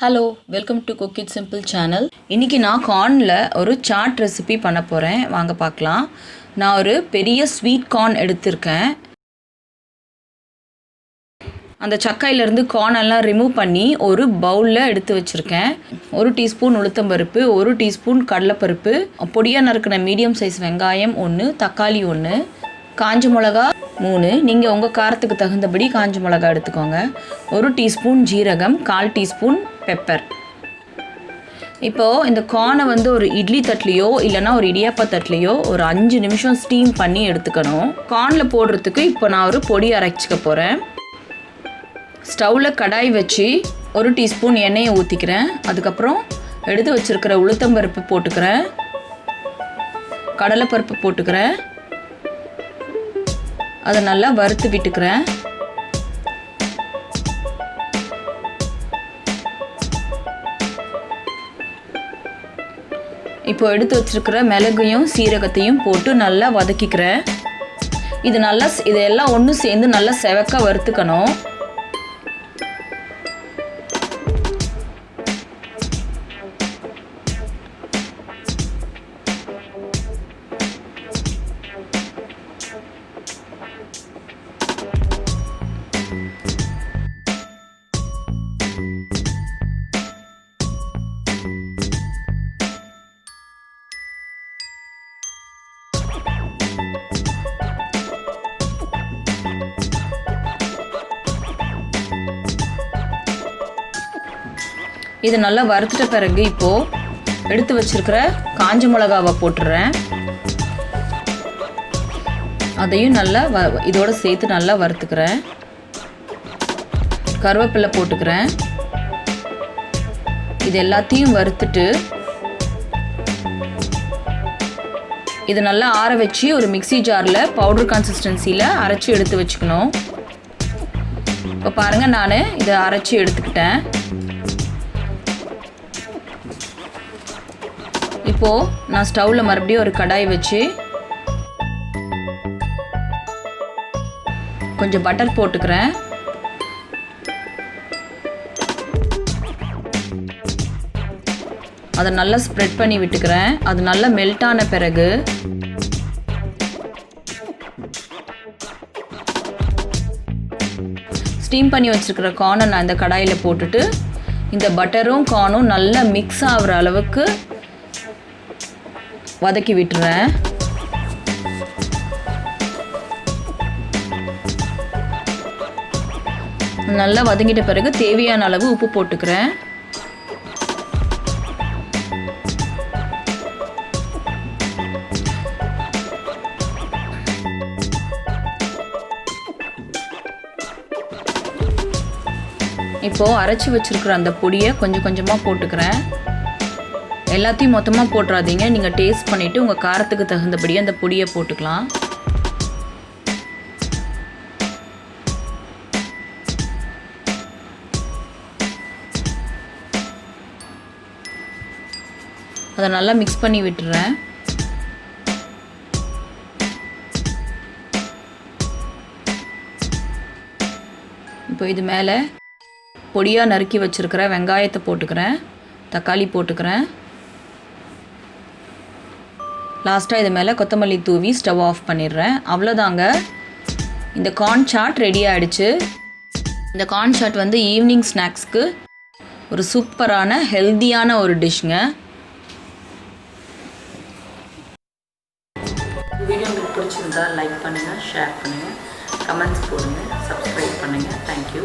Hello, welcome to cook it simple channel. இன்றைக்கி நான் கார்னில் ஒரு சாட் ரெசிபி பண்ண போகிறேன். வாங்க பார்க்கலாம். நான் ஒரு பெரிய ஸ்வீட் கார்ன் எடுத்திருக்கேன். அந்த சக்கையிலேருந்து கார்ன் எல்லாம் ரிமூவ் பண்ணி ஒரு பவுலில் எடுத்து வச்சுருக்கேன். 1 டீஸ்பூன் உளுத்தம்பருப்பு, 1 டீஸ்பூன் கடலைப்பருப்பு, பொடியாக நறுக்கின மீடியம் சைஸ் வெங்காயம் 1, தக்காளி 1, காஞ்ச மிளகா 3. நீங்கள் உங்கள் காரத்துக்கு தகுந்தபடி காஞ்ச மிளகா எடுத்துக்கோங்க. 1 டீஸ்பூன் ஜீரகம், 1/4 டீஸ்பூன் பெப்பர். இப்போது இந்த கார்னை ஒரு இட்லி தட்டிலையோ இல்லைனா ஒரு இடியாப்ப தட்டிலையோ ஒரு 5 நிமிஷம் ஸ்டீம் பண்ணி எடுத்துக்கணும். கார்னில் போடுறதுக்கு இப்போ நான் ஒரு பொடி அரைச்சிக்க போகிறேன். ஸ்டவ்வில் கடாய் வச்சு 1 டீஸ்பூன் எண்ணெயை ஊற்றிக்கிறேன். அதுக்கப்புறம் எடுத்து வச்சுருக்கிற உளுத்தம்பருப்பு போட்டுக்கிறேன், கடலைப்பருப்பு போட்டுக்கிறேன். அதை நல்லா வறுத்து விட்டுக்கிறேன். இப்போ எடுத்து வச்சிருக்கிற மிளகையும் சீரகத்தையும் போட்டு நல்லா வதக்கிக்கிறேன். இதெல்லாம் ஒன்று சேர்ந்து நல்லா செவக்க வறுத்துக்கணும். இது நல்லா வறுத்துட்ட பிறகு இப்போது எடுத்து வச்சிருக்கிற காஞ்ச மிளகாவை போட்டுறேன். அதையும் நல்லா இதோடு சேர்த்து நல்லா வறுத்துக்கிறேன். கருவேப்பிலை போட்டுக்கிறேன். இது எல்லாத்தையும் வறுத்துட்டு இது நல்லா ஆற வச்சு ஒரு மிக்ஸி ஜாரில் பவுடர் கன்சிஸ்டன்சியில் அரைச்சி எடுத்து வச்சுக்கணும். இப்போ பாருங்கள், நான் இதை அரைச்சி எடுத்துக்கிட்டேன். இப்போது நான் ஸ்டவ்வில் மறுபடியும் ஒரு கடாய் வச்சு கொஞ்சம் பட்டர் போட்டுக்கிறேன். அதை நல்லா ஸ்ப்ரெட் பண்ணி விட்டுக்கிறேன். அது நல்லா மெல்ட் ஆன பிறகு ஸ்டீம் பண்ணி வச்சுருக்கிற கார்னை நான் இந்த கடாயில் போட்டுட்டு இந்த பட்டரும் கார்னும் நல்லா மிக்ஸ் ஆகிற அளவுக்கு வதக்கி விட்டுறேன். நல்லா வதங்கிட்ட பிறகு தேவையான அளவு உப்பு போட்டுக்கிறேன். இப்போது அரைச்சி வச்சிருக்கிற அந்த பொடியை கொஞ்சம் கொஞ்சமாக போட்டுக்கிறேன். எல்லாத்தையும் மொத்தமாக போட்டுறாதீங்க. நீங்கள் டேஸ்ட் பண்ணிவிட்டு உங்கள் காரத்துக்கு தகுந்தபடி அந்த பொடியை போட்டுக்கலாம். அதை நல்லா மிக்ஸ் பண்ணி விட்டுறேன். இப்போ இது மேலே பொடியாக நறுக்கி வச்சுருக்கிற வெங்காயத்தை போட்டுக்கிறேன், தக்காளி போட்டுக்கிறேன். லாஸ்ட்டாக இது மேலே கொத்தமல்லி தூவி ஸ்டவ் ஆஃப் பண்ணிடுறேன். அவ்வளோதாங்க, இந்த கார்ன் சாட் ரெடி ஆகிடுச்சு. இந்த கார்ன் சாட் ஈவினிங் ஸ்நாக்ஸ்க்கு ஒரு சூப்பரான ஹெல்த்தியான ஒரு டிஷ்ங்க. வீடியோ உங்களுக்கு பிடிச்சிருந்தா லைக் பண்ணுங்கள், ஷேர் பண்ணுங்கள், கமெண்ட்ஸ் போடுங்க, சப்ஸ்கிரைப் பண்ணுங்கள். தேங்க்யூ.